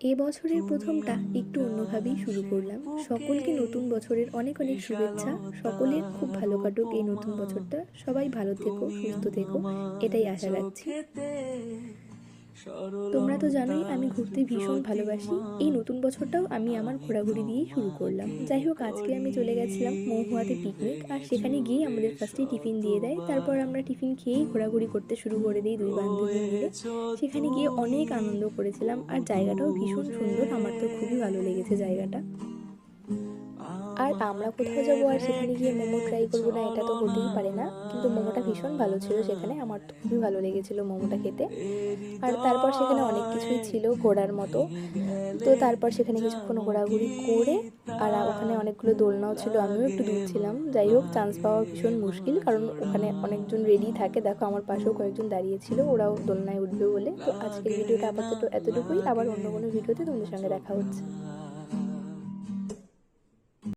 এ বছরের প্রথমটা একটু অন্যভাবেই শুরু করলাম। সকলকে নতুন বছরের অনেক অনেক শুভেচ্ছা। সকলের খুব ভালো কাটুক এই নতুন বছরটা। সবাই ভালো থেকো, সুস্থ থেকো, এটাই আশা রাখছি। তোমরা তো জানোই আমি ঘুরতে ভীষণ ভালোবাসি। এই নতুন বছরটাও আমি আমার ঘোরাঘুরি দিয়েই শুরু করলাম। যাই হোক, আজকে আমি চলে গেছিলাম মহুয়াতে পিকনিক, আর সেখানে গিয়ে আমাদের ফার্স্টে টিফিন দিয়ে দেয়। তারপর আমরা টিফিন খেয়েই ঘোরাঘুরি করতে শুরু করে দিই দুই বান্ধবী মিলে। সেখানে গিয়ে অনেক আনন্দ করেছিলাম, আর জায়গাটাও ভীষণ সুন্দর। আমার তো খুবই ভালো লেগেছে জায়গাটা। আর আমরা কোথাও যাবো আর সেখানে গিয়ে মোমো ট্রাই করবো না, এটা তো হতেই পারে না। কিন্তু মোমোটা ভীষণ ভালো ছিল সেখানে, আমার তো খুবই ভালো লেগেছিল মোমোটা খেতে। আর তারপর সেখানে অনেক কিছুই ছিল ঘোরার মতো। তো তারপর সেখানে কিছুক্ষণ ঘোরাঘুরি করে, আর ওখানে অনেকগুলো দোলনাও ছিল, আমিও একটু দুলছিলাম। যাই হোক, চান্স পাওয়া ভীষণ মুশকিল, কারণ ওখানে অনেকজন রেডি থাকে। দেখো আমার পাশেও কয়েকজন দাঁড়িয়ে ছিল, ওরাও দোলনায় উঠবে বলে। তো আজকের ভিডিওটা আপাতত এতটুকুই, আবার অন্য কোনো ভিডিওতে তোমাদের সঙ্গে দেখা হচ্ছে।